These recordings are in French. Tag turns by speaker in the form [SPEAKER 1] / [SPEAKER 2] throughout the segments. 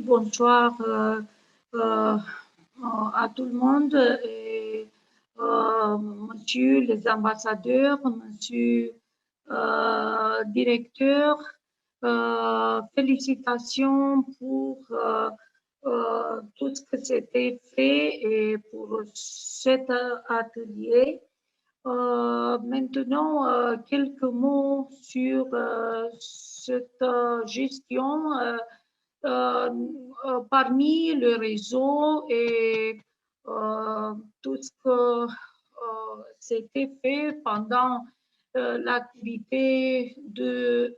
[SPEAKER 1] bonsoir à tout le monde, et, monsieur les ambassadeurs, monsieur directeur, félicitations pour tout ce que c'était fait et pour cet atelier. Maintenant, quelques mots sur cette gestion parmi le réseau et tout ce que s'était fait pendant l'activité de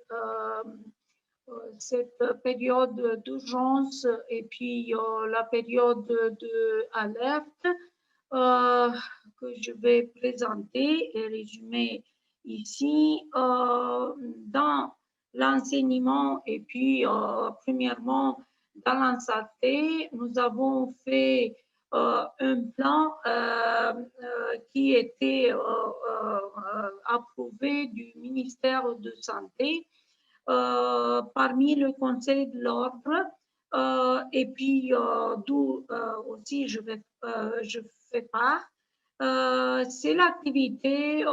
[SPEAKER 1] cette période d'urgence et puis la période d'alerte que je vais présenter et résumer ici. Dans l'enseignement et puis premièrement dans la santé, nous avons fait un plan qui était approuvé du ministère de Santé parmi le Conseil de l'ordre et puis d'où aussi je fais part. C'est l'activité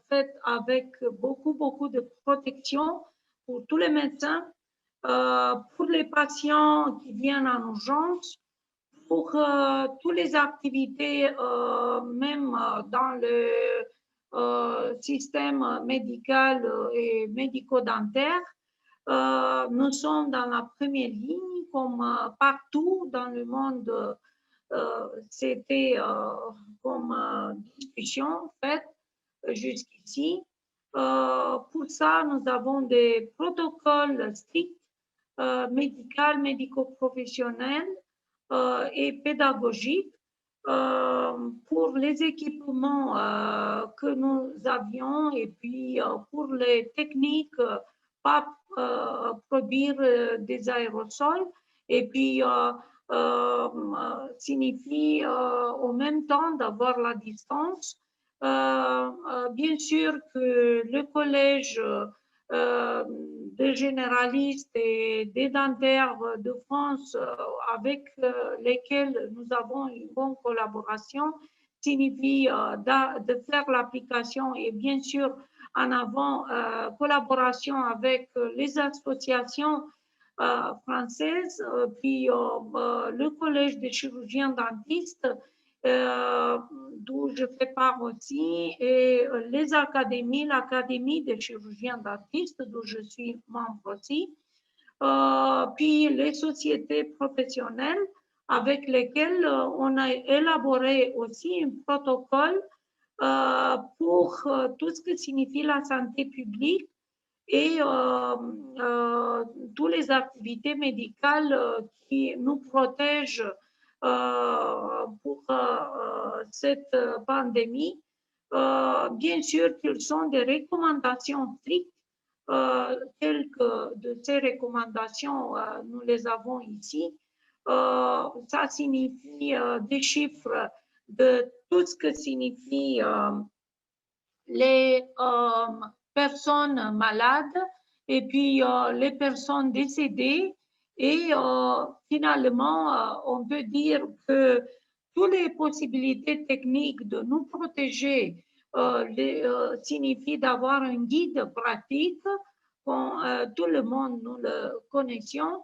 [SPEAKER 1] faite avec beaucoup de protection pour tous les médecins, pour les patients qui viennent en urgence, pour toutes les activités, même dans le système médical et médico-dentaire. Nous sommes dans la première ligne, comme partout dans le monde. C'était comme discussion faite jusqu'ici. Pour ça, nous avons des protocoles stricts, médico-professionnels et pédagogiques pour les équipements que nous avions et puis pour les techniques, pas produire des aérosols et puis signifie en même temps d'avoir la distance. Bien sûr que le collège des généralistes et des dentaires de France avec lesquels nous avons une bonne collaboration signifie de faire l'application et bien sûr en avant collaboration avec les associations françaises, puis le collège des chirurgiens dentistes, d'où je fais part aussi, et les académies, l'Académie des chirurgiens dentistes, d'où je suis membre aussi, puis les sociétés professionnelles avec lesquelles on a élaboré aussi un protocole pour tout ce que signifie la santé publique et toutes les activités médicales qui nous protègent pour cette pandémie. Bien sûr qu'ils sont des recommandations strictes. Quelques de ces recommandations, nous les avons ici. Ça signifie des chiffres de tout ce que signifie les personnes malades et puis les personnes décédées. Et finalement, on peut dire que toutes les possibilités techniques de nous protéger signifie d'avoir un guide pratique, tout le monde nous le connaissions,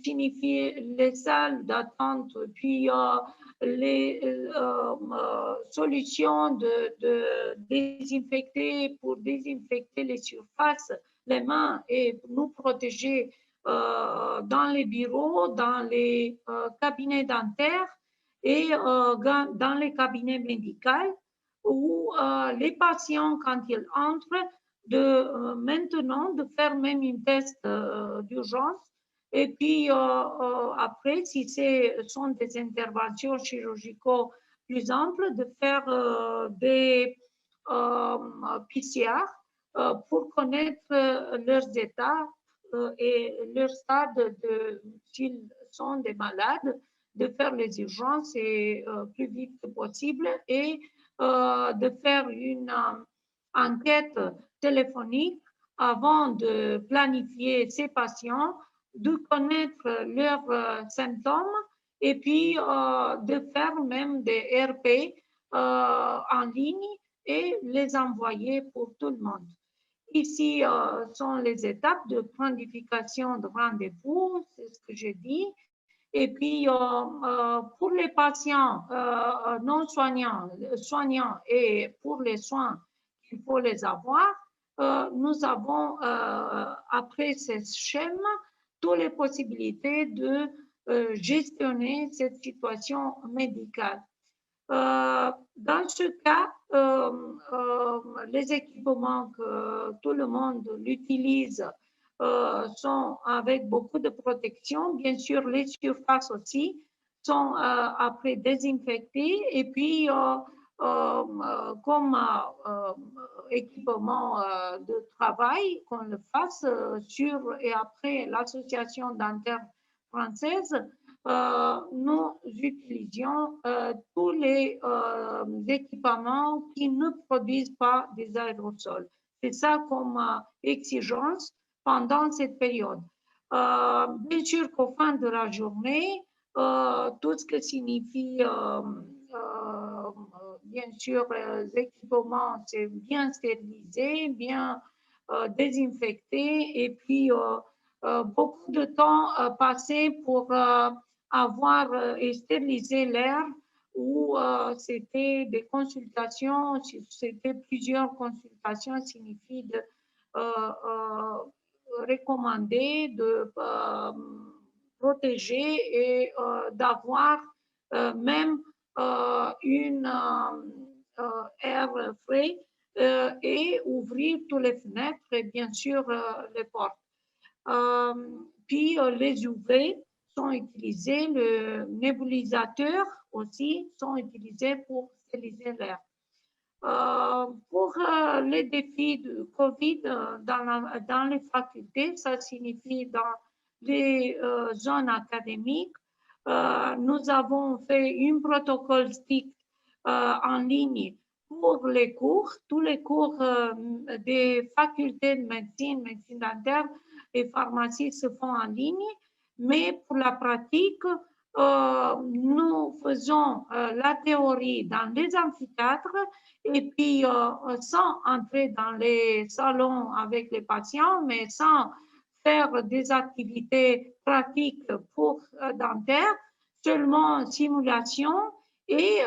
[SPEAKER 1] signifie les salles d'attente, puis les solutions de désinfecter pour désinfecter les surfaces, les mains et nous protéger dans les bureaux, dans les cabinets dentaires et dans les cabinets médicaux où les patients, quand ils entrent, maintenant de faire même une test d'urgence. Et puis après, si ce sont des interventions chirurgicales plus amples, de faire des PCR pour connaître leurs états et leur stade s'ils sont des malades, de faire les urgences et plus vite que possible et de faire une enquête téléphonique avant de planifier ces patients de connaître leurs symptômes et puis de faire même des RP en ligne et les envoyer pour tout le monde. Ici sont les étapes de planification de rendez-vous, c'est ce que j'ai dit. Et puis, pour les patients non soignants et pour les soins qu'il faut les avoir, nous avons, après ce schéma, toutes les possibilités de gestionner cette situation médicale. Dans ce cas, les équipements que tout le monde l'utilise sont avec beaucoup de protection. Bien sûr, les surfaces aussi sont après désinfectées et puis comme équipement de travail, qu'on le fasse sur et après l'association dentaire française, nous utilisions tous les équipements qui ne produisent pas des aérosols. C'est ça comme exigence pendant cette période. Bien sûr qu'au fin de la journée, tout ce que signifie, bien sûr, les équipements, c'est bien stérilisé, bien désinfecté et puis beaucoup de temps passé pour avoir et stériliser l'air où c'était des consultations, c'était plusieurs consultations, signifie de recommander, de protéger et d'avoir même une air frais et ouvrir toutes les fenêtres et bien sûr les portes. Puis les UV sont utilisés, le nébulisateur aussi sont utilisés pour stériliser l'air. Pour les défis de COVID dans les facultés, ça signifie dans les zones académiques, nous avons fait un protocole strict en ligne pour les cours. Tous les cours des facultés de médecine, médecine dentaire et pharmacie se font en ligne, mais pour la pratique, nous faisons la théorie dans les amphithéâtres et puis sans entrer dans les salons avec les patients, mais sans faire des activités pratiques pour dentaires, seulement simulation et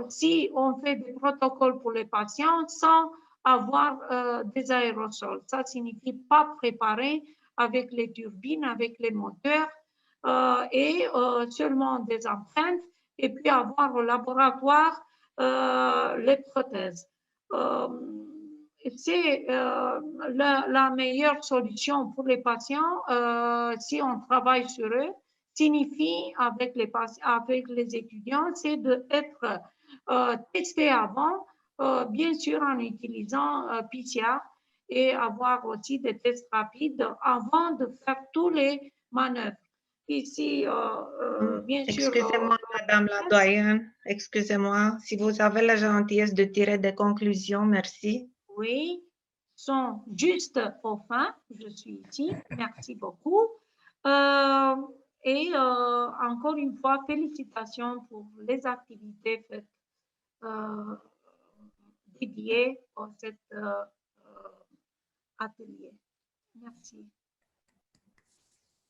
[SPEAKER 1] si on fait des protocoles pour les patients sans avoir des aérosols. Ça signifie pas préparer avec les turbines, avec les moteurs et seulement des empreintes et puis avoir au laboratoire les prothèses. C'est la meilleure solution pour les patients si on travaille sur eux. Signifie avec les étudiants, c'est d'être testé avant, bien sûr en utilisant PCR et avoir aussi des tests rapides avant de faire toutes les manœuvres. Ici, bien sûr.
[SPEAKER 2] Excusez-moi, Madame la doyenne, excusez-moi. Si vous avez la gentillesse de tirer des conclusions, merci.
[SPEAKER 1] Oui, sont juste au fin. Je suis ici. Merci beaucoup. Et encore une fois, félicitations pour les activités faites dédiées à cet atelier. Merci.